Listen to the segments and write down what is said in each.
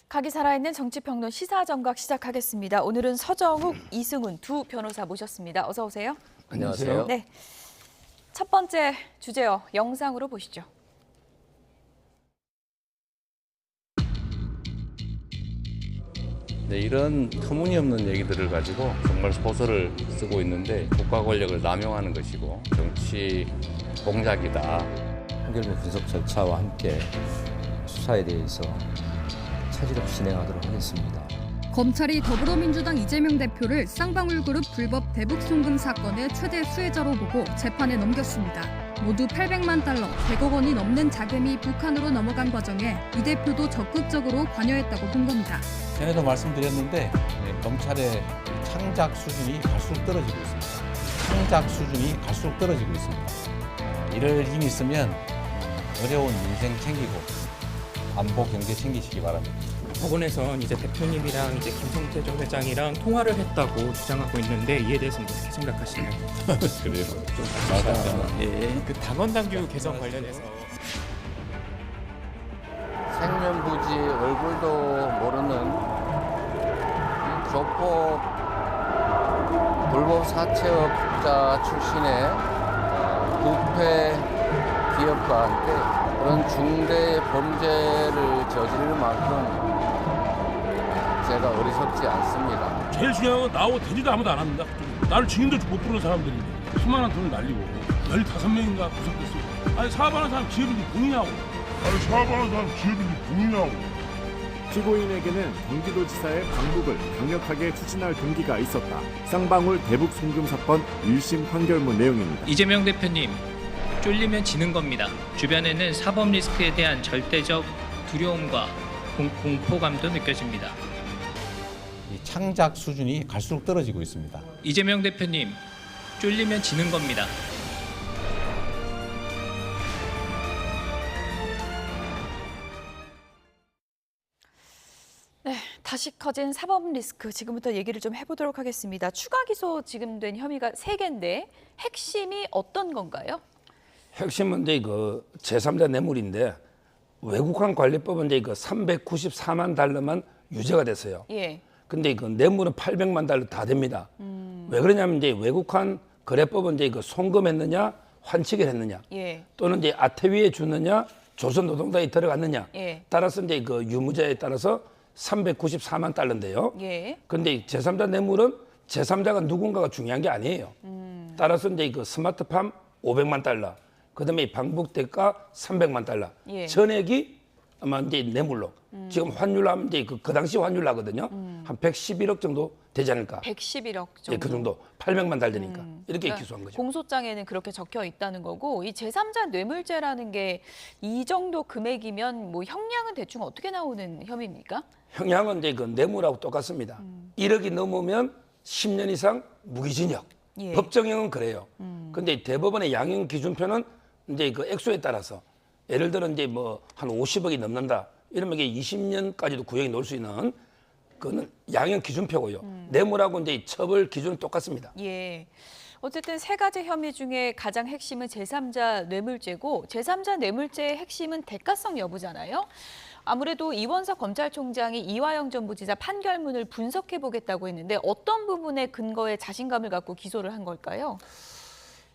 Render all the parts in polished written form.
각이 살아있는 정치평론 시사정각 시작하겠습니다. 오늘은 서정욱, 이승훈 두 변호사 모셨습니다. 어서 오세요. 안녕하세요. 네, 첫 번째 주제요. 영상으로 보시죠. 네, 이런 터무니없는 얘기들을 가지고 정말 소설을 쓰고 있는데 국가 권력을 남용하는 것이고 정치 공작이다. 판결문 분석 절차와 함께 수사에 대해서 차질 없이 진행하도록 하겠습니다. 검찰이 더불어민주당 이재명 대표를 쌍방울그룹 불법 대북 송금 사건의 최대 수혜자로 보고 재판에 넘겼습니다. 모두 800만 달러, 100억 원이 넘는 자금이 북한으로 넘어간 과정에 이 대표도 적극적으로 관여했다고 본 겁니다. 전에도 말씀드렸는데 검찰의 창작 수준이 갈수록 떨어지고 있습니다. 창작 수준이 갈수록 떨어지고 있습니다. 이럴 힘이 있으면 어려운 인생 챙기고 안보 경제 챙기시기 바랍니다. 법원에선 이제 대표님이랑 이제 김성태 전 회장이랑 통화를 했다고 주장하고 있는데 이에 대해서는 어떻게 생각하시나요? 그래요. 좀 맞아요. 예. 그 당원 당규 개정 관련해서 생년부지 얼굴도 모르는 이 조폭 불법 사채업자 출신의 부패 기업과 함께 그런 중대 범죄를 저지를 만큼 제가 어리석지 않습니다. 제일 중요한 건 나하고 대지도 아무도 안 합니다. 나를 증인도 못 부르는 사람들인데 수많은 돈을 날리고 15명인가 구속됐어요. 아니 사업하는 사람 기업인지 본이냐고. 피고인에게는 경기도지사의 방북을 강력하게 추진할 동기가 있었다. 쌍방울 대북 송금 사건 1심 판결문 내용입니다. 이재명 대표님, 쫄리면 지는 겁니다. 주변에는 사법 리스크에 대한 절대적 두려움과 공포감도 느껴집니다. 이 창작 수준이 갈수록 떨어지고 있습니다. 이재명 대표님, 쫄리면 지는 겁니다. 네, 다시 커진 사법 리스크 지금부터 얘기를 좀 해보도록 하겠습니다. 추가 기소 지금 된 혐의가 3개인데 핵심이 어떤 건가요? 핵심은 이제 그 제3자 뇌물인데 외국환 관리법은 이제 그 394만 달러만 유죄가 됐어요. 예. 근데 그 뇌물은 800만 달러 다 됩니다. 왜 그러냐면 이제 외국환 거래법은 이제 그 송금했느냐 환칙을 했느냐 예. 또는 이제 아태위에 주느냐 조선노동당에 들어갔느냐 예. 따라서 이제 그 유무죄에 따라서 394만 달러인데요. 예. 근데 제3자 뇌물은 제3자가 누군가가 중요한 게 아니에요. 따라서 이제 그 스마트팜 500만 달러, 그다음에 방북 대가 300만 달러, 예. 전액이 아마 이제 뇌물로 지금 환율하면 이제 그 당시 환율 하거든요. 한 111억 정도 되지 않을까? 111억 정도. 예, 그 정도 800만 달러니까 이렇게 그러니까 기소한 거죠. 공소장에는 그렇게 적혀 있다는 거고 이 제3자 뇌물죄라는 게 이 정도 금액이면 뭐 형량은 대충 어떻게 나오는 혐의입니까? 형량은 이제 그 뇌물하고 똑같습니다. 1억이 넘으면 10년 이상 무기징역. 예. 법정형은 그래요. 근데 대법원의 양형 기준표는 이제 그 액수에 따라서 예를 들어 이제 뭐 한 50억이 넘는다. 이러면 이게 20년까지도 구형이 넣을 수 있는 그거는 양형 기준표고요. 뇌물하고 이제 처벌 기준은 똑같습니다. 예. 어쨌든 3가지 혐의 중에 가장 핵심은 제3자 뇌물죄고 제3자 뇌물죄의 핵심은 대가성 여부잖아요. 아무래도 이원석 검찰총장이 이화영 전 부지사 판결문을 분석해 보겠다고 했는데 어떤 부분에 근거에 자신감을 갖고 기소를 한 걸까요?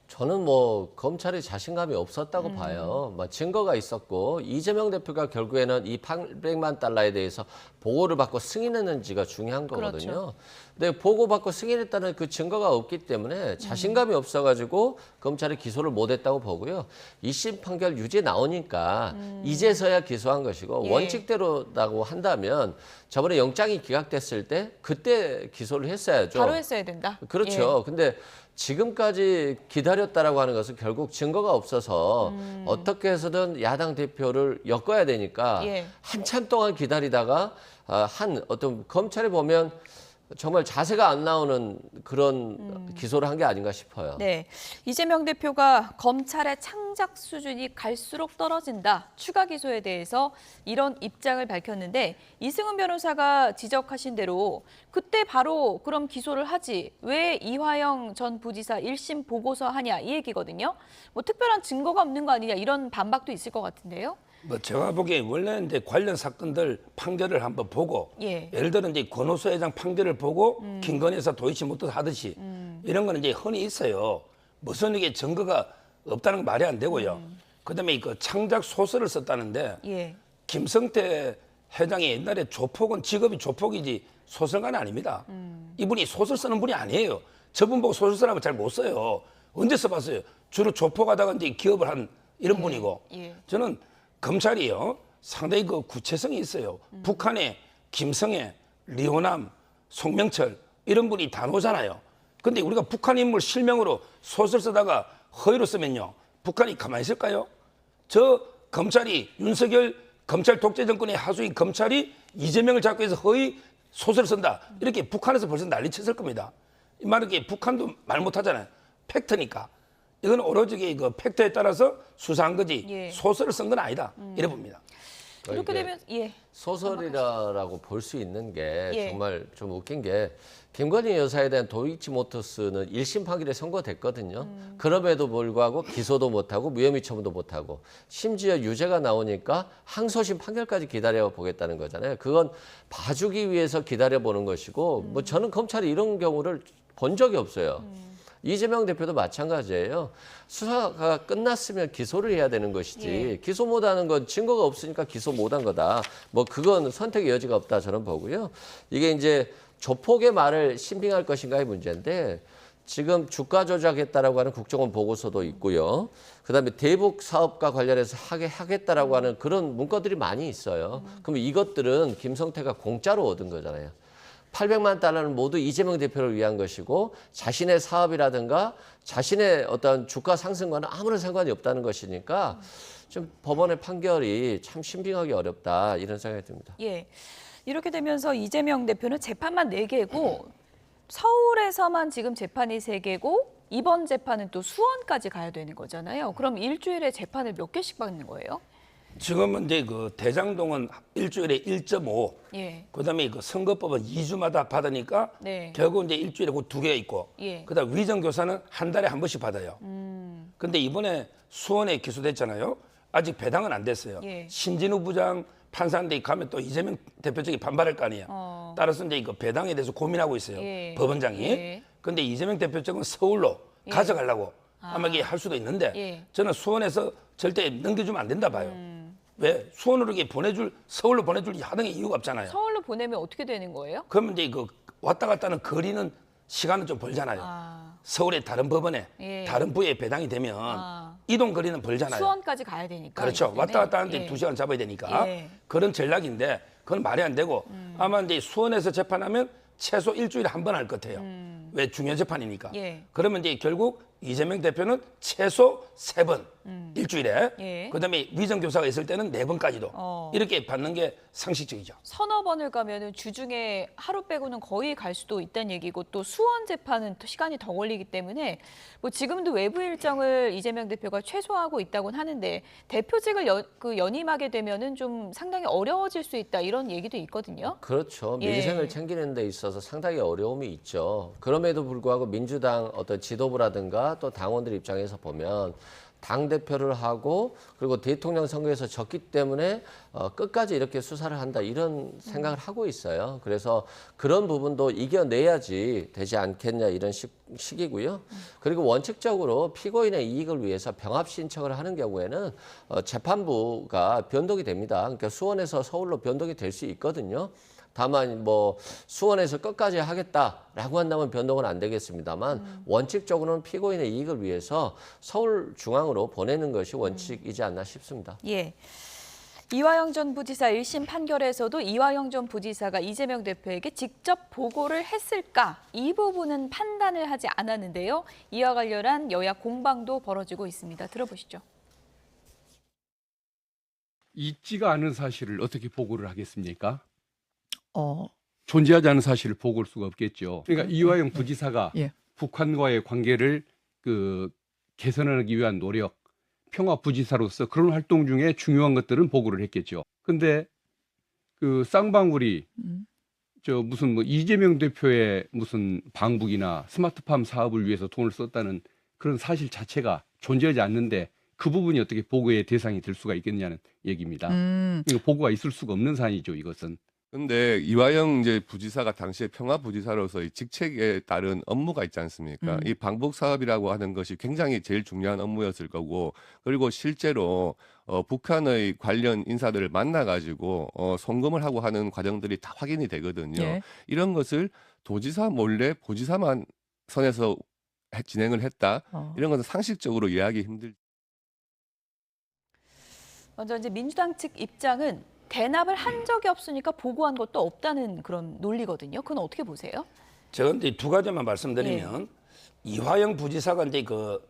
저는 뭐 검찰이 자신감이 없었다고 봐요. 뭐 증거가 있었고 이재명 대표가 결국에는 이 800만 달러에 대해서 보고를 받고 승인했는지가 중요한 거거든요. 그렇죠. 근데 보고받고 승인했다는 그 증거가 없기 때문에 자신감이 없어가지고 검찰이 기소를 못했다고 보고요. 1심 판결 유죄 나오니까 이제서야 기소한 것이고 예. 원칙대로라고 한다면 저번에 영장이 기각됐을 때 그때 기소를 했어야죠. 바로 했어야 된다. 그렇죠. 예. 근데 지금까지 기다렸다라고 하는 것은 결국 증거가 없어서 어떻게 해서든 야당 대표를 엮어야 되니까 예. 한참 동안 기다리다가 한 어떤 검찰에 보면 정말 자세가 안 나오는 그런 기소를 한 게 아닌가 싶어요. 네, 이재명 대표가 검찰의 창작 수준이 갈수록 떨어진다. 추가 기소에 대해서 이런 입장을 밝혔는데 이승훈 변호사가 지적하신 대로 그때 바로 그럼 기소를 하지 왜 이화영 전 부지사 1심 보고서 하냐 이 얘기거든요. 뭐 특별한 증거가 없는 거 아니냐 이런 반박도 있을 것 같은데요. 뭐 제가 보기에 원래 이제 관련 사건들 판결을 한번 보고 예. 예를 들어 이제 권오수 회장 판결을 보고 김건희 여사 도이치모터 하듯이 이런 거는 이제 흔히 있어요. 무슨 이게 증거가 없다는 건 말이 안 되고요. 그다음에 그 창작 소설을 썼다는데 예. 김성태 회장이 옛날에 조폭은 직업이 조폭이지 소설가는 아닙니다. 이분이 소설 쓰는 분이 아니에요. 저분 보고 소설 쓰라면 잘 못 써요. 언제 써봤어요? 주로 조폭하다가 이제 기업을 한 이런 분이고 예. 저는 검찰이요 상당히 그 구체성이 있어요. 북한에 김성애, 리호남, 송명철 이런 분이 단호잖아요. 근데 우리가 북한 인물 실명으로 소설 쓰다가 허위로 쓰면요 북한이 가만히 있을까요? 저 검찰이 윤석열 검찰 독재 정권의 하수인 검찰이 이재명을 잡기 위해서 허위 소설을 쓴다. 이렇게 북한에서 벌써 난리쳤을 겁니다. 이 말은 북한도 말 못하잖아요. 팩트니까. 이건 오로지 그 팩트에 따라서 수사한 거지 예. 소설을 쓴 건 아니다. 이래 봅니다. 이렇게 이게 되면 예. 소설이라고 볼 수 있는 게 예. 정말 좀 웃긴 게 김건희 여사에 대한 도이치모터스는 1심 판결에 선고됐거든요. 그럼에도 불구하고 기소도 못하고 무혐의 처분도 못하고 심지어 유죄가 나오니까 항소심 판결까지 기다려보겠다는 거잖아요. 그건 봐주기 위해서 기다려보는 것이고 뭐 저는 검찰이 이런 경우를 본 적이 없어요. 이재명 대표도 마찬가지예요. 수사가 끝났으면 기소를 해야 되는 것이지 예. 기소 못하는 건 증거가 없으니까 기소 못한 거다. 뭐 그건 선택의 여지가 없다 저는 보고요. 이게 이제 조폭의 말을 신빙할 것인가의 문제인데 지금 주가 조작했다라고 하는 국정원 보고서도 있고요. 그다음에 대북 사업과 관련해서 하겠다라고 하는 그런 문건들이 많이 있어요. 그럼 이것들은 김성태가 공짜로 얻은 거잖아요. 800만 달러는 모두 이재명 대표를 위한 것이고 자신의 사업이라든가 자신의 어떤 주가 상승과는 아무런 상관이 없다는 것이니까 좀 법원의 판결이 참 신빙하기 어렵다 이런 생각이 듭니다. 예. 이렇게 되면서 이재명 대표는 재판만 4개고 서울에서만 지금 재판이 3개고 이번 재판은 또 수원까지 가야 되는 거잖아요. 그럼 일주일에 재판을 몇 개씩 받는 거예요? 지금은 이제 그 대장동은 일주일에 1.5, 예. 그다음에 그 선거법은 2주마다 받으니까 네. 결국 이제 일주일에 그 2개 있고, 예. 그다음 위정교사는 한 달에 한 번씩 받아요. 근데 이번에 수원에 기소됐잖아요. 아직 배당은 안 됐어요. 예. 신진우 부장 판사인데 가면 또 이재명 대표 측이 반발할 거 아니에요. 따라서 이제 그 배당에 대해서 고민하고 있어요. 예. 법원장이. 예. 근데 이재명 대표 측은 서울로 예. 가져가려고 아마 이게 할 수도 있는데 예. 저는 수원에서 절대 넘겨주면 안 된다 봐요. 왜 수원으로 이렇게 서울로 보내줄 하등의 이유가 없잖아요. 서울로 보내면 어떻게 되는 거예요? 그러면 이제 그 왔다 갔다 하는 거리는 시간은 좀 벌잖아요. 서울의 다른 법원에 예. 다른 부에 배당이 되면 이동 거리는 벌잖아요. 수원까지 가야 되니까. 그렇죠. 이것 때문에. 왔다 갔다 하는데 예. 2시간 잡아야 되니까 예. 그런 전략인데 그건 말이 안 되고 아마 이제 수원에서 재판하면 최소 일주일에 한 번 할 것 같아요. 왜 중요한 재판이니까. 예. 그러면 이제 결국 이재명 대표는 최소 3번 일주일에 예. 그다음에 위정교사가 있을 때는 4번까지도 이렇게 받는 게 상식적이죠. 서너 번을 가면은 주중에 하루 빼고는 거의 갈 수도 있다는 얘기고 또 수원 재판은 또 시간이 더 걸리기 때문에 뭐 지금도 외부 일정을 이재명 대표가 최소화하고 있다고는 하는데 대표직을 연임하게 되면은 좀 상당히 어려워질 수 있다 이런 얘기도 있거든요. 그렇죠. 예. 민생을 챙기는 데 있어서 상당히 어려움이 있죠. 그럼에도 불구하고 민주당 어떤 지도부라든가 또 당원들 입장에서 보면 당대표를 하고 그리고 대통령 선거에서 졌기 때문에 끝까지 이렇게 수사를 한다 이런 생각을 하고 있어요. 그래서 그런 부분도 이겨내야지 되지 않겠냐 이런 식이고요. 그리고 원칙적으로 피고인의 이익을 위해서 병합 신청을 하는 경우에는 재판부가 변동이 됩니다. 그러니까 수원에서 서울로 변동이 될 수 있거든요. 다만 뭐 수원에서 끝까지 하겠다라고 한다면 변동은 안 되겠습니다만 원칙적으로는 피고인의 이익을 위해서 서울 중앙으로 보내는 것이 원칙이지 않나 싶습니다. 예. 이화영 전 부지사 1심 판결에서도 이화영 전 부지사가 이재명 대표에게 직접 보고를 했을까? 이 부분은 판단을 하지 않았는데요. 이와 관련한 여야 공방도 벌어지고 있습니다. 들어보시죠. 있지가 않은 사실을 어떻게 보고를 하겠습니까? 존재하지 않은 사실을 보고할 수가 없겠죠. 그러니까 이화영 부지사가 예. 북한과의 관계를 개선하기 위한 노력, 평화 부지사로서 그런 활동 중에 중요한 것들은 보고를 했겠죠. 근데 그 쌍방울이 무슨 뭐 이재명 대표의 무슨 방북이나 스마트팜 사업을 위해서 돈을 썼다는 그런 사실 자체가 존재하지 않는데 그 부분이 어떻게 보고의 대상이 될 수가 있겠냐는 얘기입니다. 이거 보고가 있을 수가 없는 사안이죠, 이것은. 근데 이화영 이제 부지사가 당시에 평화부지사로서 이 직책에 따른 업무가 있지 않습니까? 이 방북 사업이라고 하는 것이 굉장히 제일 중요한 업무였을 거고, 그리고 실제로 북한의 관련 인사들을 만나가지고 송금을 하고 하는 과정들이 다 확인이 되거든요. 예. 이런 것을 도지사 몰래 부지사만 선에서 진행을 했다. 이런 것은 상식적으로 이해하기 힘들. 먼저 이제 민주당 측 입장은 대납을 한 적이 없으니까 보고한 것도 없다는 그런 논리거든요. 그건 어떻게 보세요? 제가 이제 두 가지만 말씀드리면 이화영 부지사가 이제 그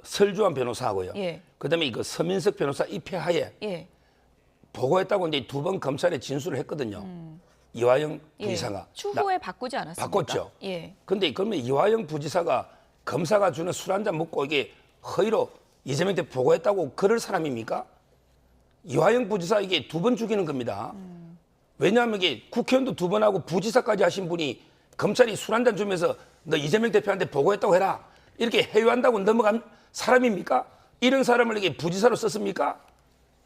설주환 변호사하고요. 예. 그다음에 그 서민석 변호사 입회하에 예. 보고했다고 이제 두 번 검찰에 진술을 했거든요. 이화영 부지사가. 추후에 바꾸지 않았습니까? 바꿨죠. 예. 근데 그러면 이화영 부지사가 검사가 주는 술 한 잔 먹고 이게 허위로 이재명 대표 보고했다고 그럴 사람입니까? 이화영 부지사 이게 두 번 죽이는 겁니다. 왜냐하면 이게 국회의원도 두 번 하고 부지사까지 하신 분이 검찰이 술 한 잔 주면서 너 이재명 대표한테 보고했다고 해라. 이렇게 해유한다고 넘어간 사람입니까? 이런 사람을 이게 부지사로 썼습니까?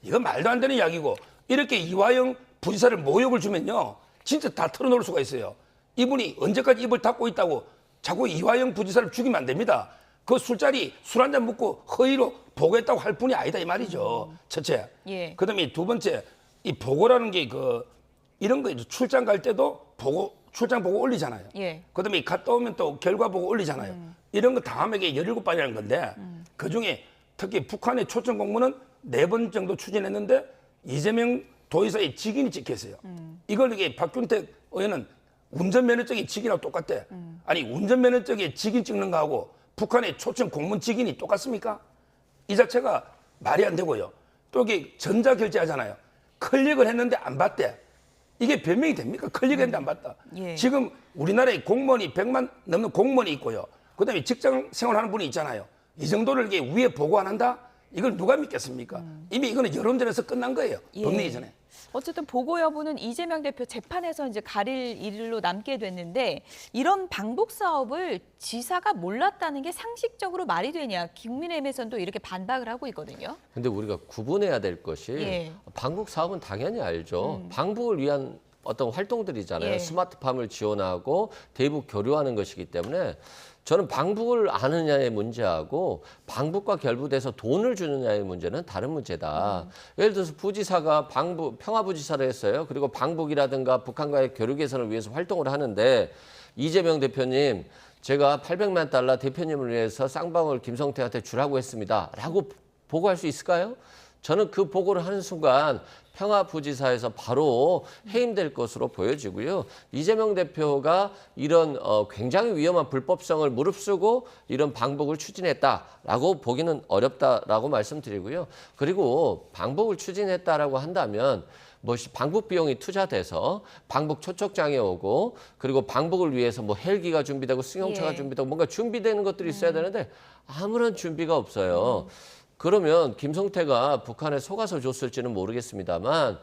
이건 말도 안 되는 이야기고 이렇게 이화영 부지사를 모욕을 주면요. 진짜 다 털어놓을 수가 있어요. 이분이 언제까지 입을 닫고 있다고 자꾸 이화영 부지사를 죽이면 안 됩니다. 그 술자리 술 한 잔 먹고 허위로 보고했다고 할 뿐이 아니다 이 말이죠. 첫째. 예. 그다음에 두 번째 이 보고라는 게 이런 거 출장 갈 때도 출장 보고 올리잖아요. 예. 그다음에 갔다 오면 또 결과 보고 올리잖아요. 이런 거 다 하면 이게 17번이라는 건데 그중에 특히 북한의 초청 공무는 4번 정도 추진했는데 이재명 도의사의 직인이 찍혀 있어요. 이걸 이게 박균택 의원은 운전면허증의 직인하고 똑같대. 아니 운전면허증의 직인 찍는 거하고 북한의 초청 공문 직인이 똑같습니까? 이 자체가 말이 안 되고요. 또 이게 전자결제하잖아요. 클릭을 했는데 안 받대. 이게 변명이 됩니까? 클릭했는데 안 받다. 예. 지금 우리나라에 공무원이 100만 넘는 공무원이 있고요. 그다음에 직장 생활하는 분이 있잖아요. 이 정도를 이게 위에 보고 안 한다? 이걸 누가 믿겠습니까? 이미 이거는 여론전에서 끝난 거예요. 예. 법 내기 전에. 어쨌든 보고 여부는 이재명 대표 재판에서 이제 가릴 일로 남게 됐는데 이런 방북 사업을 지사가 몰랐다는 게 상식적으로 말이 되냐? 국민의힘에서는 또 이렇게 반박을 하고 있거든요. 근데 우리가 구분해야 될 것이 예. 방북 사업은 당연히 알죠. 방북을 위한 어떤 활동들이잖아요. 예. 스마트팜을 지원하고 대북 교류하는 것이기 때문에 저는 방북을 아느냐의 문제하고 방북과 결부돼서 돈을 주느냐의 문제는 다른 문제다. 예를 들어서 부지사가 평화부지사를 했어요. 그리고 방북이라든가 북한과의 교류 개선을 위해서 활동을 하는데 이재명 대표님 제가 800만 달러 대표님을 위해서 쌍방울 김성태한테 주라고 했습니다. 라고 보고할 수 있을까요? 저는 그 보고를 하는 순간 평화부지사에서 바로 해임될 것으로 보여지고요. 이재명 대표가 이런 굉장히 위험한 불법성을 무릅쓰고 이런 방북을 추진했다라고 보기는 어렵다라고 말씀드리고요. 그리고 방북을 추진했다라고 한다면 방북 비용이 투자돼서 방북 초청장이 오고 그리고 방북을 위해서 헬기가 준비되고 승용차가 예. 준비되고 뭔가 준비되는 것들이 있어야 되는데 아무런 준비가 없어요. 그러면 김성태가 북한에 속아서 줬을지는 모르겠습니다만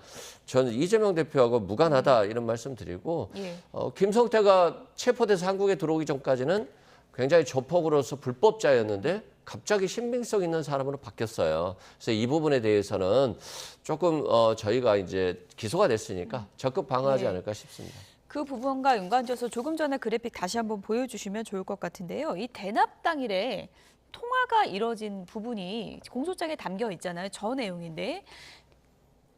저는 이재명 대표하고 무관하다 이런 말씀 드리고 예. 김성태가 체포돼서 한국에 들어오기 전까지는 굉장히 조폭으로서 불법자였는데 갑자기 신빙성 있는 사람으로 바뀌었어요. 그래서 이 부분에 대해서는 조금 저희가 이제 기소가 됐으니까 적극 방어하지 예. 않을까 싶습니다. 그 부분과 연관져서 조금 전에 그래픽 다시 한번 보여주시면 좋을 것 같은데요. 이 대납 당일에 통화가 이뤄진 부분이 공소장에 담겨 있잖아요. 저 내용인데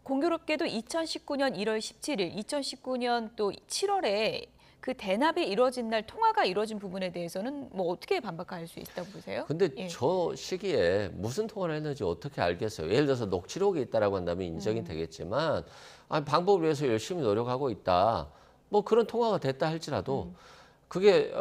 공교롭게도 2019년 1월 17일, 2019년 또 7월에 그 대납이 이뤄진 날 통화가 이뤄진 부분에 대해서는 뭐 어떻게 반박할 수 있다고 보세요? 근데 예. 저 시기에 무슨 통화를 했는지 어떻게 알겠어요? 예를 들어서 녹취록이 있다라고 한다면 인정이 되겠지만 방법을 위해서 열심히 노력하고 있다. 뭐 그런 통화가 됐다 할지라도 그게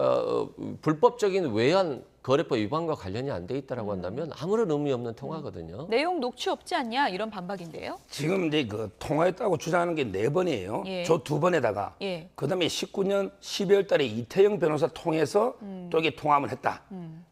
불법적인 외환 거래법 위반과 관련이 안 돼 있다라고 한다면 아무런 의미 없는 통화거든요. 내용 녹취 없지 않냐 이런 반박인데요. 지금 이제 그 통화했다고 주장하는 게 4번이에요. 예. 저 2번에다가 예. 그다음에 19년 12월 달에 이태영 변호사 통해서 또 이게 통화를 했다.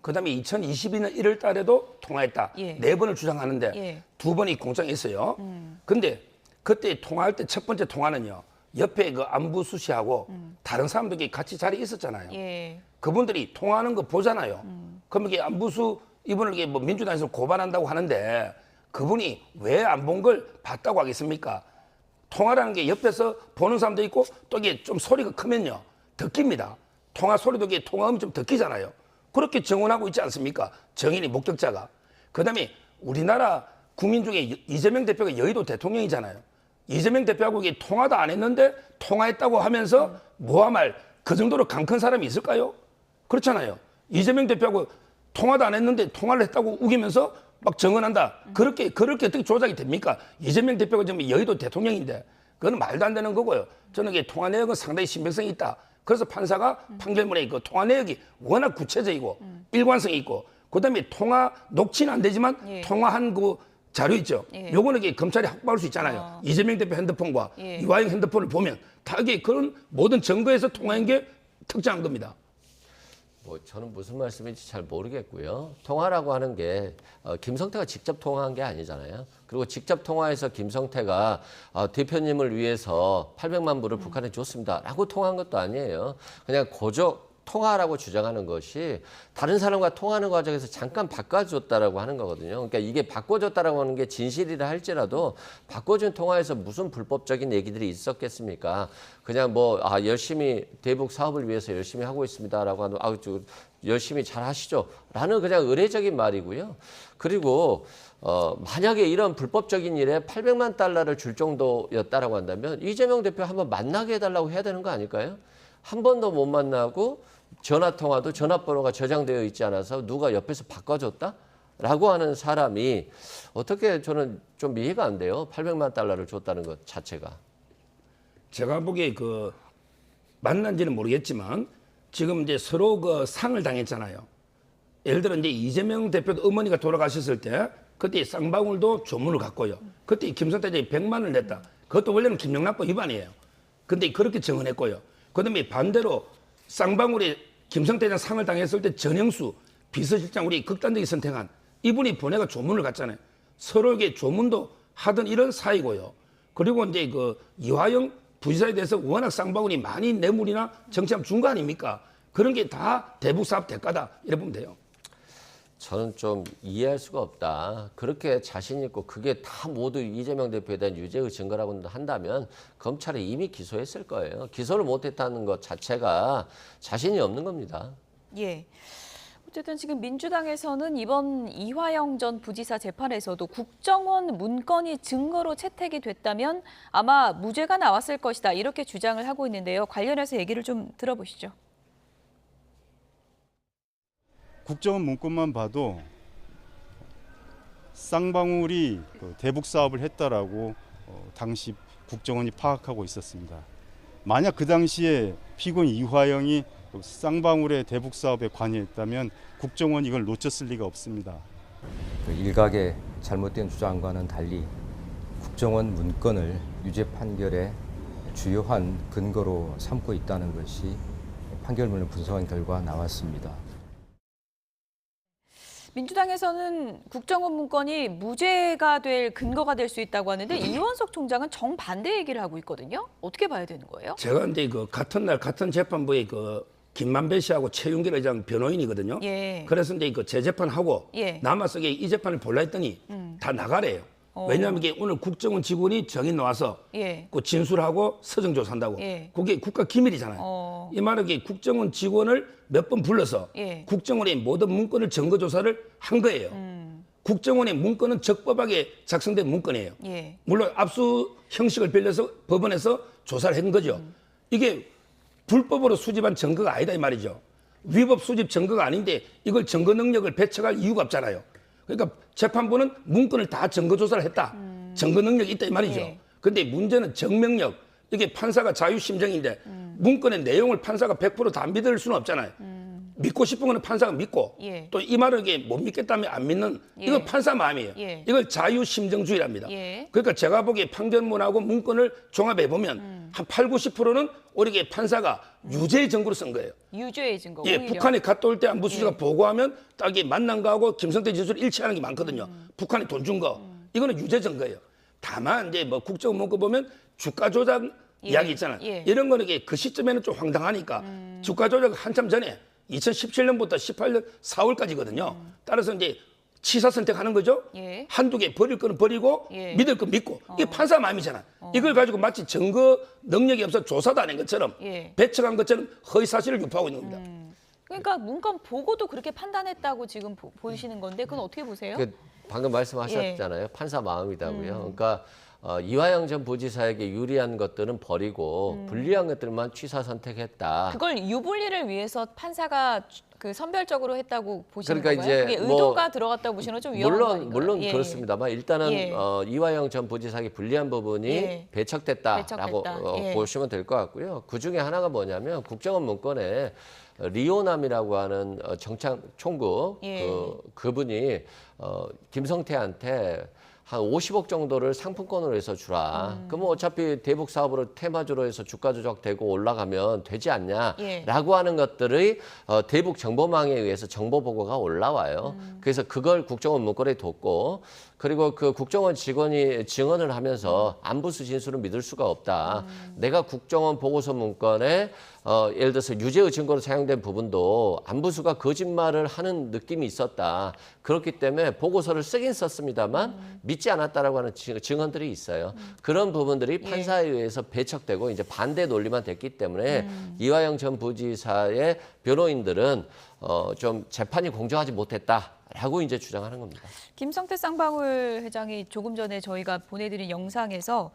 그다음에 2022년 1월 달에도 통화했다. 예. 4번을 주장하는데 예. 2번이 공장에 있어요. 근데 그때 통화할 때 첫 번째 통화는요. 옆에 그 안부 수시하고 다른 사람들이 같이 자리에 있었잖아요. 예. 그분들이 통화하는 거 보잖아요. 그럼 이게 안부수 이분을 이게 뭐 민주당에서 고발한다고 하는데 그분이 왜 안 본 걸 봤다고 하겠습니까? 통화라는 게 옆에서 보는 사람도 있고 또 이게 좀 소리가 크면요 듣깁니다. 통화 소리도 이게 통화음이 좀 듣기잖아요. 그렇게 정언하고 있지 않습니까? 정인이 목격자가. 그다음에 우리나라 국민 중에 이재명 대표가 여의도 대통령이잖아요. 이재명 대표하고 이게 통화도 안 했는데 통화했다고 하면서 뭐하말 그 정도로 강 큰 사람이 있을까요? 그렇잖아요. 이재명 대표하고 통화도 안 했는데 통화를 했다고 우기면서 막 정언한다. 그렇게 어떻게 조작이 됩니까? 이재명 대표가 지금 여의도 대통령인데 그건 말도 안 되는 거고요. 저는 이게 통화 내역은 상당히 신빙성이 있다. 그래서 판사가 판결문에 그 통화 내역이 워낙 구체적이고 일관성이 있고 그다음에 통화 녹취는 안 되지만 통화한 그 자료 있죠. 요거는 이게 검찰이 확보할 수 있잖아요. 이재명 대표 핸드폰과 이화영 핸드폰을 보면 다 이게 그런 모든 증거에서 통화한 게 특정한 겁니다. 뭐 저는 무슨 말씀인지 잘 모르겠고요. 통화라고 하는 게 김성태가 직접 통화한 게 아니잖아요. 그리고 직접 통화해서 김성태가 대표님을 위해서 800만 불을 북한에 줬습니다라고 통화한 것도 아니에요. 그냥 통화라고 주장하는 것이 다른 사람과 통화하는 과정에서 잠깐 바꿔줬다라고 하는 거거든요. 그러니까 이게 바꿔줬다라고 하는 게 진실이라 할지라도 바꿔준 통화에서 무슨 불법적인 얘기들이 있었겠습니까? 그냥 뭐 열심히 대북 사업을 위해서 열심히 하고 있습니다라고 하는 열심히 잘 하시죠 라는 그냥 의례적인 말이고요. 그리고 만약에 이런 불법적인 일에 800만 달러를 줄 정도였다라고 한다면 이재명 대표 한번 만나게 해달라고 해야 되는 거 아닐까요? 한 번도 못 만나고 전화통화도 전화번호가 저장되어 있지 않아서 누가 옆에서 바꿔줬다라고 하는 사람이 어떻게 저는 좀 이해가 안 돼요. 800만 달러를 줬다는 것 자체가. 제가 보기에 그 만난지는 모르겠지만 지금 이제 서로 그 상을 당했잖아요. 예를 들어 이제 이재명 대표도 어머니가 돌아가셨을 때 그때 쌍방울도 조문을 갔고요. 그때 김성태 100만을 냈다. 그것도 원래는 김영란법 위반이에요. 근데 그렇게 정언했고요. 그다음에 반대로 쌍방울이 김성태장 상을 당했을 때 전영수 비서실장 우리 극단적인 선택한 이분이 보내가 조문을 갔잖아요. 서로에게 조문도 하던 이런 사이고요. 그리고 이제 그 이화영 부지사에 대해서 워낙 쌍방울이 많이 뇌물이나 정치함 준 거 아닙니까? 그런 게 다 대북 사업 대가다 이래 보면 돼요. 저는 좀 이해할 수가 없다. 그렇게 자신 있고 그게 다 모두 이재명 대표에 대한 유죄의 증거라고 한다면 검찰이 이미 기소했을 거예요. 기소를 못했다는 것 자체가 자신이 없는 겁니다. 예. 어쨌든 지금 민주당에서는 이번 이화영 전 부지사 재판에서도 국정원 문건이 증거로 채택이 됐다면 아마 무죄가 나왔을 것이다. 이렇게 주장을 하고 있는데요. 관련해서 얘기를 좀 들어보시죠. 국정원 문건만 봐도 쌍방울이 대북 사업을 했다라고 당시 국정원이 파악하고 있었습니다. 만약 그 당시에 피고인 이화영이 쌍방울의 대북 사업에 관여했다면 국정원이 이걸 놓쳤을 리가 없습니다. 일각의 잘못된 주장과는 달리 국정원 문건을 유죄 판결의 주요한 근거로 삼고 있다는 것이 판결문을 분석한 결과 나왔습니다. 민주당에서는 국정원 문건이 무죄가 될 근거가 될 수 있다고 하는데 이원석 총장은 정반대 얘기를 하고 있거든요. 어떻게 봐야 되는 거예요? 제가 이제 그 같은 날 같은 재판부의 그 김만배 씨하고 최윤길 의장 변호인이거든요. 예. 그래서 이제 그 재재판하고 예. 남아서 이 재판을 볼라 했더니 다 나가래요. 왜냐하면 이게 오늘 국정원 직원이 정인 나와서 예. 그 진술하고 서정 조사한다고. 예. 그게 국가 기밀이잖아요. 이 말은 이게 국정원 직원을 몇 번 불러서 예. 국정원의 모든 문건을 증거 조사를 한 거예요. 국정원의 문건은 적법하게 작성된 문건이에요. 예. 물론 압수 형식을 빌려서 법원에서 조사를 한 거죠. 이게 불법으로 수집한 증거가 아니다 이 말이죠. 위법 수집 증거가 아닌데 이걸 증거 능력을 배척할 이유가 없잖아요. 그러니까 재판부는 문건을 다 증거 조사를 했다. 증거 능력이 있다 이 말이죠. 예. 근데 문제는 증명력. 이게 판사가 자유심정인데 문건의 내용을 판사가 100% 다 믿을 수는 없잖아요. 믿고 싶은 거는 판사가 믿고 예. 또 이 말을 이게 못 믿겠다면 안 믿는 예. 이건 판사 마음이에요. 예. 이걸 자유심정주의랍니다. 예. 그러니까 제가 보기에 판결문하고 문건을 종합해 보면 한 8, 90%는 오히려 판사가 유죄의 증거로 쓴 거예요. 유죄의 증거. 예, 오히려. 북한에 갔다 올 때 안보수사가 예. 보고하면 딱 이게 만난 거하고 김성태 진술이 일치하는 게 많거든요. 북한이 돈 준 거. 이거는 유죄 증거예요. 다만 이제 뭐 국정원 문건 보면 주가 조작 예. 이야기 있잖아요. 예. 이런 거는 이게 그 시점에는 좀 황당하니까 주가 조작 한참 전에 2017년부터 18년 4월까지거든요. 따라서 이제 치사 선택하는 거죠. 예. 한두 개 버릴 거는 버리고 예. 믿을 건 믿고. 이게 판사 마음이잖아. 이걸 가지고 마치 증거 능력이 없어 조사도 안 한 것처럼 예. 배척한 것처럼 허위 사실을 유포하고 있는 겁니다. 그러니까 문건 보고도 그렇게 판단했다고 지금 보이시는 건데 그건 어떻게 보세요? 방금 말씀하셨잖아요. 판사 마음이다고요. 그러니까 이화영 전 부지사에게 유리한 것들은 버리고 불리한 것들만 취사 선택했다. 그걸 유불리를 위해서 판사가 그 선별적으로 했다고 보시는 그러니까 건가요? 이제 그게 뭐 의도가 들어갔다고 보시는 건 좀 위험한 거 아닌가요? 물론 예, 그렇습니다만 일단은 예. 이화영 전 부지사에게 불리한 부분이 예. 배척됐다라고 예. 보시면 될 것 같고요. 그 중에 하나가 뭐냐면 국정원 문건에 리오남이라고 하는 정창 총국 예. 그분이 김성태한테 한 50억 정도를 상품권으로 해서 주라. 그럼 어차피 대북 사업으로 테마주로 해서 주가 조작되고 올라가면 되지 않냐라고 예. 하는 것들의 대북 정보망에 의해서 정보 보고가 올라와요. 그래서 그걸 국정원 문건에 뒀고 그리고 그 국정원 직원이 증언을 하면서 안부수 진술은 믿을 수가 없다. 내가 국정원 보고서 문건에 예를 들어서 유죄의 증거로 사용된 부분도 안부수가 거짓말을 하는 느낌이 있었다. 그렇기 때문에 보고서를 쓰긴 썼습니다만 믿지 않았다라고 하는 증언들이 있어요. 그런 부분들이 판사에 의해서 배척되고 이제 반대 논리만 됐기 때문에 이화영 전 부지사의 변호인들은 좀 재판이 공정하지 못했다라고 이제 주장하는 겁니다. 김성태 쌍방울 회장이 조금 전에 저희가 보내드린 영상에서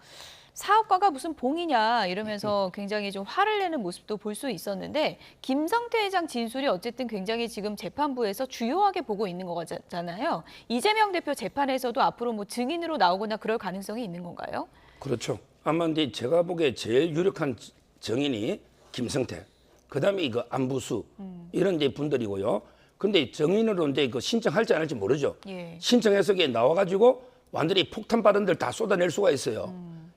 사업가가 무슨 봉이냐 이러면서 굉장히 좀 화를 내는 모습도 볼 수 있었는데 김성태 회장 진술이 어쨌든 굉장히 지금 재판부에서 주요하게 보고 있는 거잖아요. 이재명 대표 재판에서도 앞으로 뭐 증인으로 나오거나 그럴 가능성이 있는 건가요? 그렇죠. 아마 이제 제가 보기에 제일 유력한 정인이 김성태, 그다음에 이거 안부수 이런 이제 분들이고요. 근데 정인으로 이제 그 신청할지 안 할지 모르죠. 예. 신청해서 이게 나와가지고 완전히 폭탄 발언들 다 쏟아낼 수가 있어요.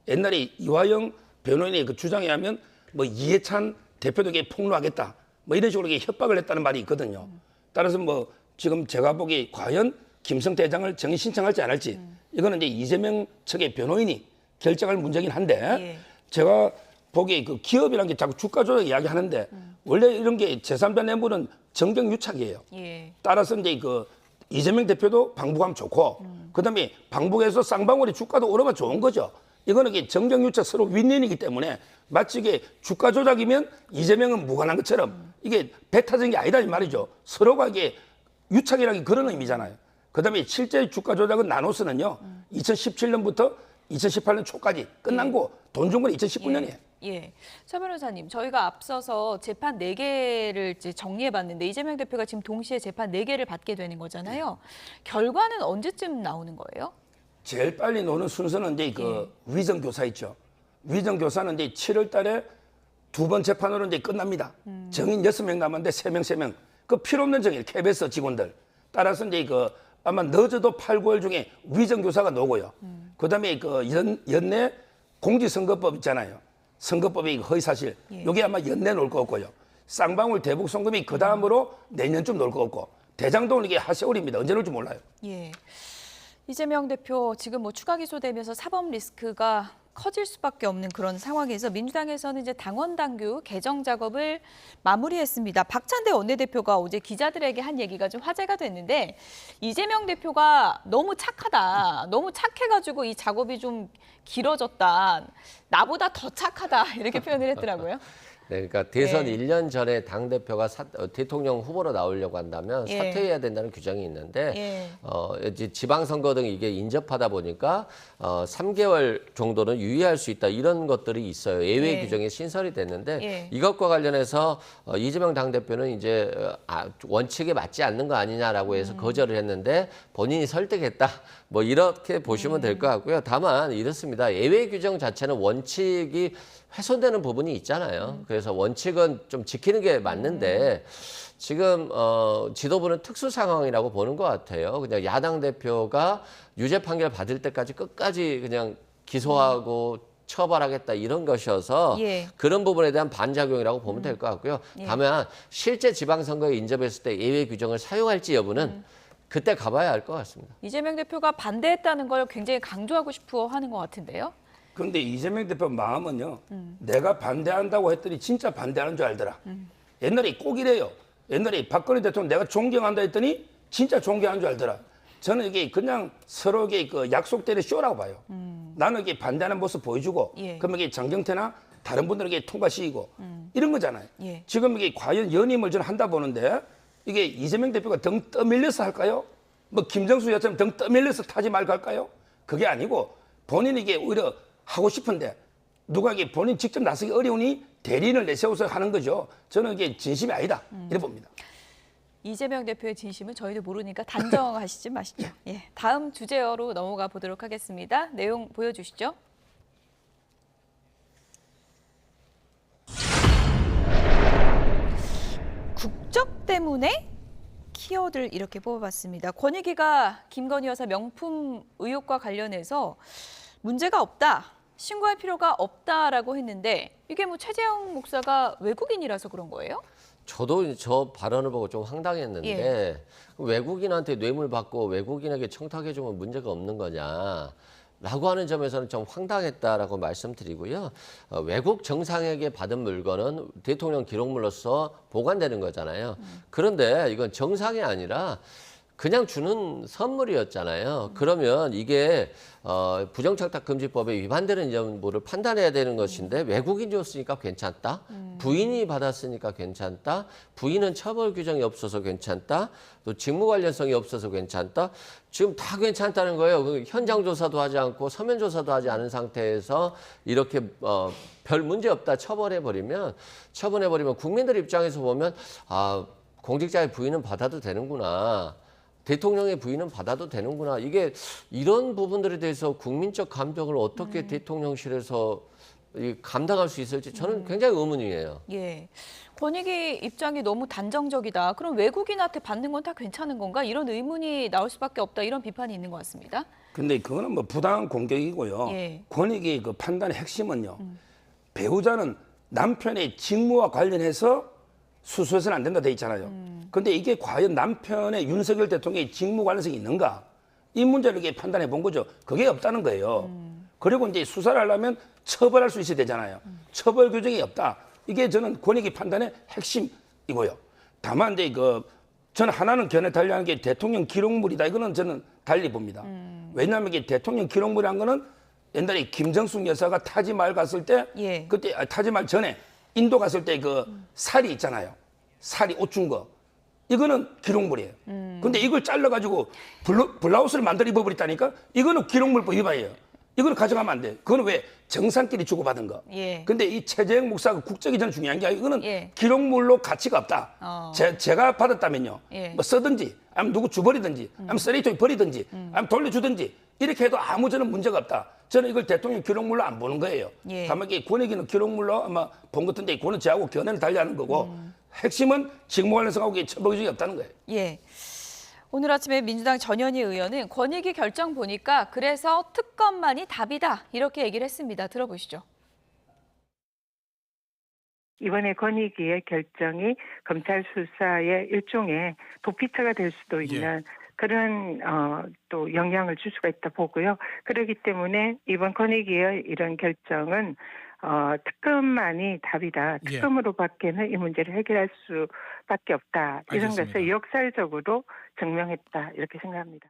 옛날에 이화영 변호인의 그 주장에 하면 뭐 이해찬 대표에게 폭로하겠다 뭐 이런 식으로 협박을 했다는 말이 있거든요. 따라서 뭐 지금 제가 보기에 과연 김성태 회장을 정인 신청할지 안 할지 이거는 이제 이재명 측의 변호인이 결정할 문제긴 한데 예. 제가 보기에 그 기업이라는 게 자꾸 주가 조작 이야기하는데 원래 이런 게 제3자 뇌물은 정경유착이에요. 예. 따라서 이제 그 이재명 대표도 방북하면 좋고 그다음에 방북해서 쌍방울이 주가도 오르면 좋은 거죠. 이거는 이게 정경유착 서로 윈윈이기 때문에 마치 이게 주가 조작이면 이재명은 무관한 것처럼 이게 배타적인 게 아니다 이 말이죠. 서로가 이게 유착이라는 게 그런 의미잖아요. 그다음에 실제 주가 조작은 나노스는요. 2017년부터 2018년 초까지 끝난 거 돈 준 건 2019년이에요. 예. 차 변호사님, 저희가 앞서서 재판 4개를 이제 정리해봤는데 이재명 대표가 지금 동시에 재판 4개를 받게 되는 거잖아요. 결과는 언제쯤 나오는 거예요? 제일 빨리 노는 순서는 이제 그 위정교사 있죠. 위정교사는 이제 7월 달에 2번 재판으로 이제 끝납니다. 정인 6명 남았는데 3명. 그 필요 없는 정인, KBS 직원들. 따라서 이제 그 아마 늦어도 8, 9월 중에 위정교사가 나오고요. 그 다음에 그 연내 공직선거법 있잖아요. 선거법의 허위사실. 이게 아마 연내 놓을 것 같고요. 쌍방울 대북 송금이 그 다음으로 내년쯤 놓을 것 같고 대장동은 이게 하세월입니다. 언제 놓을지 몰라요. 예. 이재명 대표 지금 뭐 추가 기소되면서 사법 리스크가 커질 수밖에 없는 그런 상황에서 민주당에서는 이제 당원 당규 개정 작업을 마무리했습니다. 박찬대 원내대표가 어제 기자들에게 한 얘기가 좀 화제가 됐는데 이재명 대표가 너무 착하다. 너무 착해가지고 이 작업이 좀 길어졌다. 나보다 더 착하다. 이렇게 표현을 했더라고요. 네, 그러니까 대선 1년 전에 당대표가 대통령 후보로 나오려고 한다면 사퇴해야 된다는 규정이 있는데 이제 지방선거 등 이게 인접하다 보니까 3개월 정도는 유예할 수 있다 이런 것들이 있어요. 예외 규정이 신설이 됐는데 이것과 관련해서 이재명 당대표는 이제 원칙에 맞지 않는 거 아니냐라고 해서 거절을 했는데 본인이 설득했다. 뭐 이렇게 보시면 될 것 같고요. 다만 이렇습니다. 예외 규정 자체는 원칙이 훼손되는 부분이 있잖아요. 그래서 원칙은 좀 지키는 게 맞는데 지금 지도부는 특수 상황이라고 보는 것 같아요. 그냥 야당 대표가 유죄 판결 받을 때까지 끝까지 그냥 기소하고 처벌하겠다 이런 것이어서 그런 부분에 대한 반작용이라고 보면 될 것 같고요. 다만 실제 지방선거에 인접했을 때 예외 규정을 사용할지 여부는 그때 가봐야 알 것 같습니다. 이재명 대표가 반대했다는 걸 굉장히 강조하고 싶어 하는 것 같은데요. 그런데 이재명 대표 마음은요. 내가 반대한다고 했더니 진짜 반대하는 줄 알더라. 옛날에 꼭 이래요. 옛날에 박근혜 대통령 내가 존경한다 했더니 진짜 존경한 줄 알더라. 저는 이게 그냥 서로 이게 그 약속대로 쇼라고 봐요. 나는 이게 반대하는 모습 보여주고, 예. 그러면 이게 장경태나 다른 분들에게 통과시키고 이런 거잖아요. 예. 지금 이게 과연 연임을 저는 한다 보는데 이게 이재명 대표가 등 떠밀려서 할까요? 뭐 김정수 여처럼 등 떠밀려서 타지 말고 할까요? 그게 아니고 본인이 이게 오히려 하고 싶은데 누가 이게 본인 직접 나서기 어려우니 대리인을 내세워서 하는 거죠. 저는 이게 진심이 아니다 이래 봅니다. 이재명 대표의 진심은 저희도 모르니까 단정하시지 마시죠. 예, 다음 주제어로 넘어가 보도록 하겠습니다. 내용 보여주시죠. 국적 때문에 키워드를 이렇게 뽑아봤습니다. 권익위가 김건희 여사 명품 의혹과 관련해서 문제가 없다, 신고할 필요가 없다라고 했는데 이게 뭐 최재형 목사가 외국인이라서 그런 거예요? 저도 저 발언을 보고 좀 황당했는데 예. 외국인한테 뇌물 받고 외국인에게 청탁해주면 문제가 없는 거냐 라고 하는 점에서는 좀 황당했다라고 말씀드리고요. 외국 정상에게 받은 물건은 대통령 기록물로서 보관되는 거잖아요. 그런데 이건 정상이 아니라 그냥 주는 선물이었잖아요. 그러면 이게 부정청탁금지법에 위반되는 여부를 판단해야 되는 것인데 외국인이 줬으니까 괜찮다. 부인이 받았으니까 괜찮다. 부인은 처벌 규정이 없어서 괜찮다. 또 직무 관련성이 없어서 괜찮다. 지금 다 괜찮다는 거예요. 현장 조사도 하지 않고 서면 조사도 하지 않은 상태에서 이렇게 별 문제 없다 처벌해버리면 국민들 입장에서 보면 아, 공직자의 부인은 받아도 되는구나. 대통령의 부인은 받아도 되는구나. 이게 이런 부분들에 대해서 국민적 감정을 어떻게 대통령실에서 감당할 수 있을지 저는 굉장히 의문이에요. 예, 권익위 입장이 너무 단정적이다. 그럼 외국인한테 받는 건 다 괜찮은 건가? 이런 의문이 나올 수밖에 없다. 이런 비판이 있는 것 같습니다. 근데 그거는 뭐 부당한 공격이고요. 예. 권익위 그 판단의 핵심은요. 배우자는 남편의 직무와 관련해서 수수해서는 안 된다 돼 있잖아요. 근데 이게 과연 남편의 윤석열 대통령의 직무 관련성이 있는가? 이 문제를 이렇게 판단해 본 거죠. 그게 없다는 거예요. 그리고 이제 수사를 하려면 처벌할 수 있어야 되잖아요. 처벌 규정이 없다. 이게 저는 권익위 판단의 핵심이고요. 다만 이제 저는 하나는 견해 달리하는 게 대통령 기록물이다. 이거는 저는 달리 봅니다. 왜냐하면 이게 대통령 기록물이라는 거는 옛날에 김정숙 여사가 타지말 갔을 때 예. 그때 타지말 전에 인도 갔을 때 그 살이 있잖아요. 살이 옷 준 거. 이거는 기록물이에요. 근데 이걸 잘라가지고 블라우스를 만들어 입어버렸다니까? 이거는 기록물법 위반이에요. 이거는 가져가면 안 돼. 그거는 왜 정상끼리 주고받은 거. 예. 근데 이 최재형 목사가 국적이 저는 중요한 게 아니고 이거는 예. 기록물로 가치가 없다. 제가 받았다면요. 예. 뭐 쓰든지, 아니면 누구 주버리든지, 아니면 쓰레기통에 버리든지, 아니면 돌려주든지 이렇게 해도 아무 저는 문제가 없다. 저는 이걸 대통령 기록물로 안 보는 거예요. 예. 다만 이게 권익위는 기록물로 아마 본 것 같은데 그거는 저하고 견해를 달리하는 거고 핵심은 직무 관련성하고 처벌 규정이 없다는 거예요. 예. 오늘 아침에 민주당 전현희 의원은 권익위 결정 보니까 그래서 특검만이 답이다. 이렇게 얘기를 했습니다. 들어보시죠. 이번에 권익위의 결정이 검찰 수사의 일종의 도피처가 될 수도 있는 그런 또 영향을 줄 수가 있다 보고요. 그렇기 때문에 이번 권익위의 이런 결정은 특검만이 답이다. 특검으로밖에는 이 문제를 해결할 수밖에 없다. 이런 알겠습니다. 것을 역사적으로 증명했다. 이렇게 생각합니다.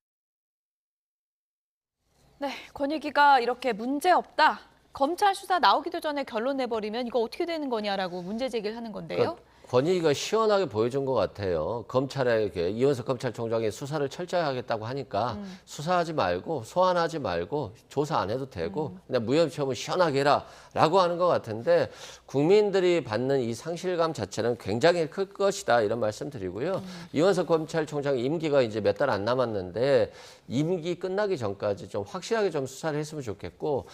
네, 권익위가 이렇게 문제 없다. 검찰 수사 나오기도 전에 결론 내버리면 이거 어떻게 되는 거냐라고 문제 제기를 하는 건데요. 권익위가 시원하게 보여준 것 같아요. 검찰에게 이원석 검찰총장이 수사를 철저히 하겠다고 하니까 수사하지 말고 소환하지 말고 조사 안 해도 되고 그냥 무혐의처분 시원하게 해라라고 하는 것 같은데 국민들이 받는 이 상실감 자체는 굉장히 클 것이다 이런 말씀 드리고요. 이원석 검찰총장 임기가 이제 몇 달 안 남았는데 임기 끝나기 전까지 좀 확실하게 좀 수사를 했으면 좋겠고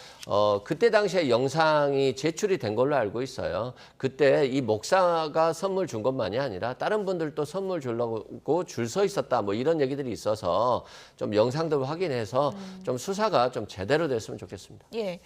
그때 당시에 영상이 제출이 된 걸로 알고 있어요. 그때 이 목사가 선물 준 것만이 아니라 다른 분들도 선물 주려고 줄 서 있었다 뭐 이런 얘기들이 있어서 좀 영상들 확인해서 좀 수사가 좀 제대로 됐으면 좋겠습니다. 예.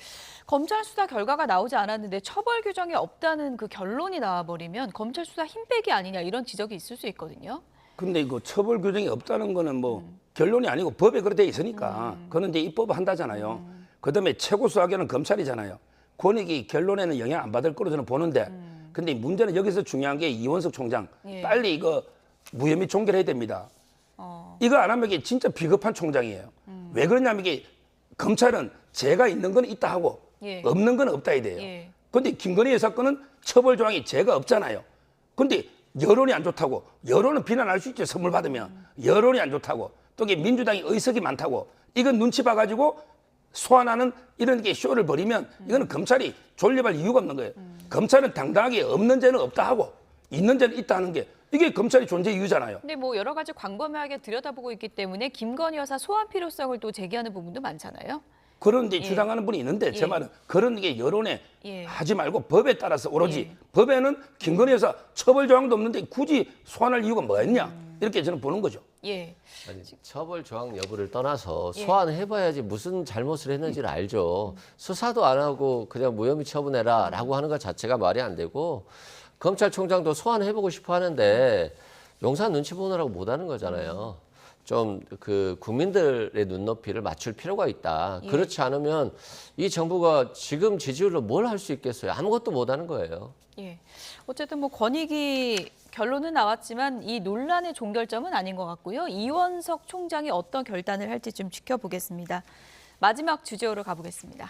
검찰 수사 결과가 나오지 않았는데 처벌 규정이 없다는 그 결론이 나와버리면 검찰 수사 힘 빼기 아니냐 이런 지적이 있을 수 있거든요. 근데 이거 처벌 규정이 없다는 거는 뭐 결론이 아니고 법에 그렇게 돼 있으니까 그거는 이제 입법 한다잖아요. 그다음에 최고 수사기관은 검찰이잖아요. 권익위 결론에는 영향 안 받을 거로 저는 보는데 근데 문제는 여기서 중요한 게 이원석 총장 예. 빨리 이거 무혐의 종결해야 됩니다. 이거 안 하면 이게 진짜 비겁한 총장이에요. 왜 그러냐면 이게 검찰은 죄가 있는 건 있다 하고 예. 없는 건 없다 해야 돼요. 예. 근데 김건희 여사건은 처벌 조항이 죄가 없잖아요. 근데 여론이 안 좋다고, 여론은 비난할 수 있죠. 선물 받으면 여론이 안 좋다고, 또 이게 민주당이 의석이 많다고, 이건 눈치 봐가지고 소환하는 이런 게 쇼를 벌이면 이거는 검찰이 존립할 이유가 없는 거예요. 검찰은 당당하게 없는 죄는 없다 하고 있는 죄는 있다 하는 게 이게 검찰이 존재 이유잖아요. 근데 뭐 여러 가지 광범위하게 들여다보고 있기 때문에 김건희 여사 소환 필요성을 또 제기하는 부분도 많잖아요. 그런 데 예. 주장하는 분이 있는데 제 예. 말은 그런 게 여론에 예. 하지 말고 법에 따라서 오로지 예. 법에는 김건희 여사 처벌 조항도 없는데 굳이 소환할 이유가 뭐가 있냐 이렇게 저는 보는 거죠. 예. 아니, 처벌 조항 여부를 떠나서 예. 소환해봐야지 무슨 잘못을 했는지를 알죠. 수사도 안 하고 그냥 무혐의 처분해라라고 하는 것 자체가 말이 안 되고 검찰총장도 소환해보고 싶어 하는데 용산 눈치 보느라고 못하는 거잖아요. 좀 그 국민들의 눈높이를 맞출 필요가 있다. 예. 그렇지 않으면 이 정부가 지금 지지율로 뭘 할 수 있겠어요? 아무것도 못하는 거예요. 예. 어쨌든 뭐 권익위 결론은 나왔지만 이 논란의 종결점은 아닌 것 같고요. 이원석 총장이 어떤 결단을 할지 좀 지켜보겠습니다. 마지막 주제로 가보겠습니다.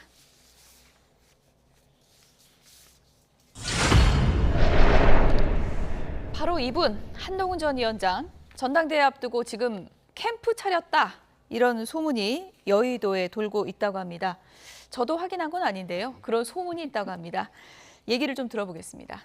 바로 이분 한동훈 전 위원장 전당대회 앞두고 지금 캠프 차렸다 이런 소문이 여의도에 돌고 있다고 합니다. 저도 확인한 건 아닌데요. 그런 소문이 있다고 합니다. 얘기를 좀 들어보겠습니다.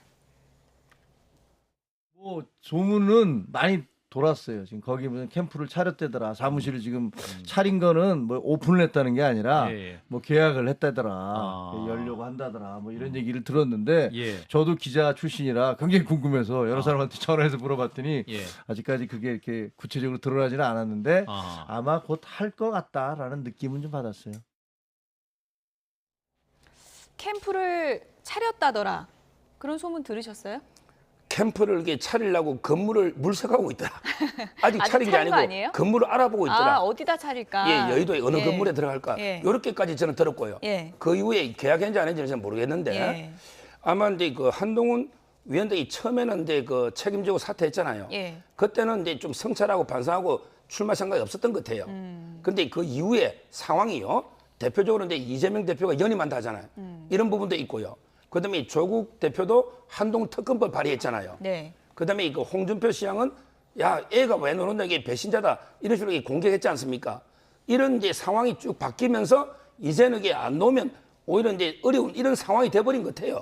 뭐 소문은 많이 돌았어요. 지금 거기 무슨 캠프를 차렸대더라. 사무실을 지금 차린 거는 뭐 오픈을 했다는 게 아니라 뭐 계약을 했다더라. 열려고 한다더라. 뭐 이런 얘기를 들었는데 저도 기자 출신이라 굉장히 궁금해서 여러 사람한테 전화해서 물어봤더니 아직까지 그게 이렇게 구체적으로 드러나지는 않았는데 아마 곧 할 것 같다라는 느낌은 좀 받았어요. 캠프를 차렸다더라. 그런 소문 들으셨어요? 캠프를 이렇게 차리려고 건물을 물색하고 있더라. 아직 차린 게 차린 거 아니고 아니에요? 건물을 알아보고 있더라. 아, 어디다 차릴까? 예, 여의도에 어느 예. 건물에 들어갈까? 예. 이렇게까지 저는 들었고요. 예. 그 이후에 계약했는지 안 했는지는 잘 모르겠는데 예. 아마 이제 그 한동훈 위원장이 처음에는 이제 그 책임지고 사퇴했잖아요. 예. 그때는 이제 좀 성찰하고 반성하고 출마 생각이 없었던 것 같아요. 근데 그 이후에 상황이요. 대표적으로 이제 이재명 대표가 연임한다 하잖아요. 이런 부분도 있고요. 그다음에 조국 대표도 한동훈 특검법 발의했잖아요. 네. 그다음에 그 홍준표 시장은 야 애가 왜 노는다 이게 배신자다 이런 식으로 공격했지 않습니까? 이런 이제 상황이 쭉 바뀌면서 이제는 이게 안 놓으면 오히려 이제 어려운 이런 상황이 돼버린 것 같아요.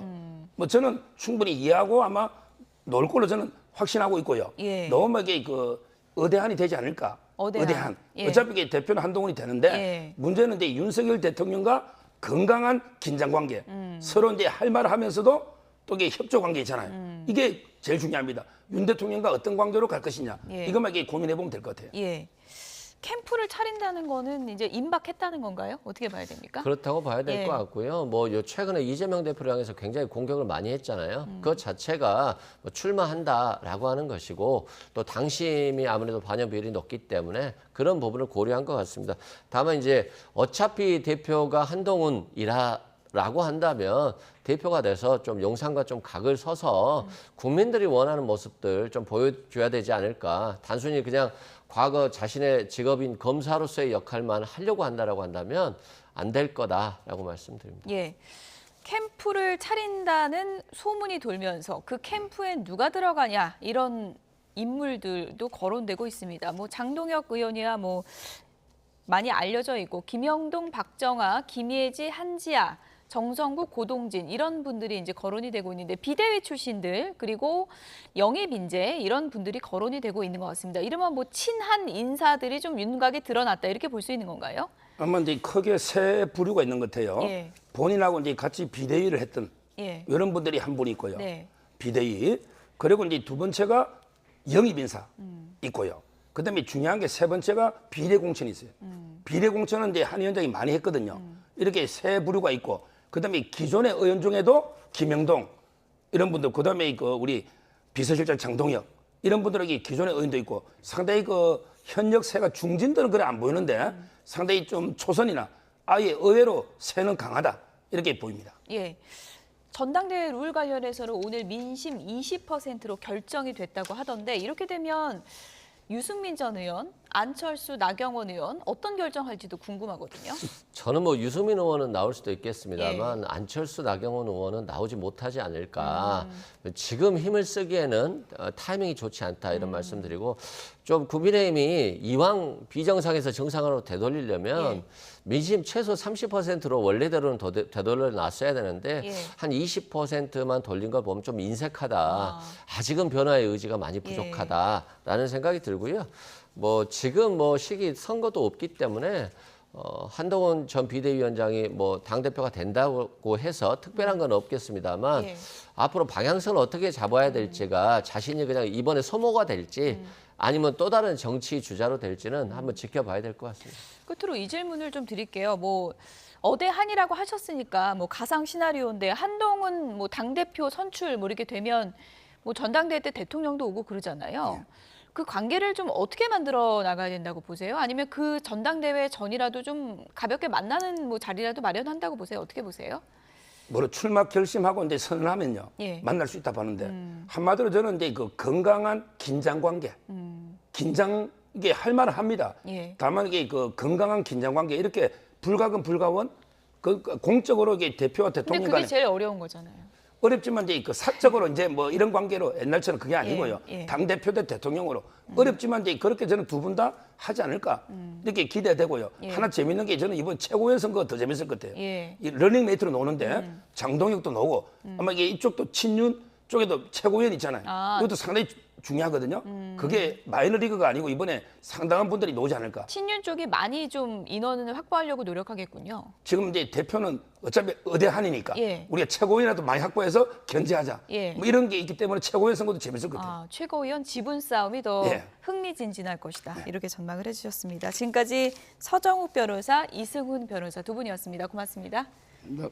뭐 저는 충분히 이해하고 아마 놓을 걸로 저는 확신하고 있고요. 예. 너무 이게 그 의대한이 되지 않을까? 의대한. 예. 어차피 이게 대표는 한동훈이 되는데 예. 문제는 이제 윤석열 대통령과 건강한 긴장 관계, 서로 이제 할 말을 하면서도 또 이게 협조 관계 있잖아요. 이게 제일 중요합니다. 윤 대통령과 어떤 관계로 갈 것이냐. 예. 이것만 이렇게 고민해 보면 될 것 같아요. 예. 캠프를 차린다는 거는 이제 임박했다는 건가요? 어떻게 봐야 됩니까? 그렇다고 봐야 될 것 예. 같고요. 뭐 요 최근에 이재명 대표를 향해서 굉장히 공격을 많이 했잖아요. 그 자체가 뭐 출마한다라고 하는 것이고 또 당심이 아무래도 반영 비율이 높기 때문에 그런 부분을 고려한 것 같습니다. 다만 이제 어차피 대표가 한동훈이라고 한다면 대표가 돼서 좀 용산과 좀 각을 서서 국민들이 원하는 모습들 좀 보여줘야 되지 않을까. 단순히 그냥 과거 자신의 직업인 검사로서의 역할만 하려고 한다라고 한다면 안 될 거다라고 말씀드립니다. 예. 캠프를 차린다는 소문이 돌면서 그 캠프에 누가 들어가냐 이런 인물들도 거론되고 있습니다. 뭐 장동혁 의원이야 뭐 많이 알려져 있고 김영동, 박정아, 김예지, 한지아, 정성국, 고동진 이런 분들이 이제 거론이 되고 있는데 비대위 출신들 그리고 영입 인재 이런 분들이 거론이 되고 있는 것 같습니다. 이러면 뭐 친한 인사들이 좀 윤곽에 드러났다 이렇게 볼 수 있는 건가요? 아마 이제 크게 세 부류가 있는 것 같아요. 예. 본인하고 이제 같이 비대위를 했던 예. 이런 분들이 한 분 있고요. 네. 비대위. 그리고 이제 두 번째가 영입 인사 있고요. 그다음에 중요한 게 세 번째가 비례 공천이 있어요. 비례 공천은 이제 한 위원장이 많이 했거든요. 이렇게 세 부류가 있고 그다음에 기존의 의원 중에도 김영동 이런 분들 그다음에 그 우리 비서실장 장동혁 이런 분들에게 기존의 의원도 있고 상당히 그 현역 세가 중진들은 그래 안 보이는데 상당히 좀 초선이나 아예 의외로 세는 강하다 이렇게 보입니다. 예. 전당대회 룰 관련해서는 오늘 민심 20%로 결정이 됐다고 하던데 이렇게 되면 유승민 전 의원, 안철수, 나경원 의원 어떤 결정할지도 궁금하거든요. 저는 뭐 유승민 의원은 나올 수도 있겠습니다만 안철수, 나경원 의원은 나오지 못하지 않을까. 지금 힘을 쓰기에는 타이밍이 좋지 않다 이런 말씀드리고 좀 국민의힘이 이왕 비정상에서 정상으로 되돌리려면 민심 최소 30%로 원래대로는 되돌려 놨어야 되는데 한 20%만 돌린 걸 보면 좀 인색하다. 아직은 변화의 의지가 많이 부족하다라는 생각이 들고요. 뭐 지금 뭐 시기 선거도 없기 때문에 한동훈 전 비대위원장이 뭐 당대표가 된다고 해서 특별한 건 없겠습니다만 앞으로 방향성을 어떻게 잡아야 될지가 자신이 그냥 이번에 소모가 될지 아니면 또 다른 정치 주자로 될지는 한번 지켜봐야 될 것 같습니다. 끝으로 이 질문을 좀 드릴게요. 뭐 어대한이라고 하셨으니까 뭐 가상 시나리오인데 한동훈 뭐 당대표 선출 뭐 이렇게 되면 뭐 전당대회 때 대통령도 오고 그러잖아요. 그 관계를 좀 어떻게 만들어 나가야 된다고 보세요? 아니면 그 전당대회 전이라도 좀 가볍게 만나는 뭐 자리라도 마련한다고 보세요? 어떻게 보세요? 뭐로 출마 결심하고 이제 선언하면요 만날 수 있다 보는데 한마디로 저는 이제 그 건강한 긴장 관계, 긴장 이게 할 말은 합니다. 다만 이게 그 건강한 긴장 관계 이렇게 불가근 불가원 그 공적으로 이게 대표와 대통령 근데 그게 제일 어려운 거잖아요. 어렵지만 이제 그 사적으로 이제 뭐 이런 관계로 옛날처럼 그게 아니고요. 당 대표 대 대통령으로 어렵지만 이제 그렇게 저는 두 분 다 하지 않을까 이렇게 기대되고요. 하나 재밌는 게 저는 이번 최고위원 선거 더 재밌을 것 같아요. 이 러닝메이트로 노는데 장동혁도 노고 아마 이게 이쪽도 친윤 쪽에도 최고위원 있잖아요. 이것도 상당히 중요하거든요. 그게 마이너리그가 아니고 이번에 상당한 분들이 노지 않을까. 친윤 쪽이 많이 좀 인원을 확보하려고 노력하겠군요. 지금 이제 대표는 어차피 의대한이니까 우리가 최고위원이라도 많이 확보해서 견제하자. 뭐 이런 게 있기 때문에 최고위원 선거도 재밌을 것 같아요. 최고위원 지분 싸움이 더 흥미진진할 것이다. 이렇게 전망을 해주셨습니다. 지금까지 서정욱 변호사, 이승훈 변호사 두 분이었습니다. 고맙습니다. 네.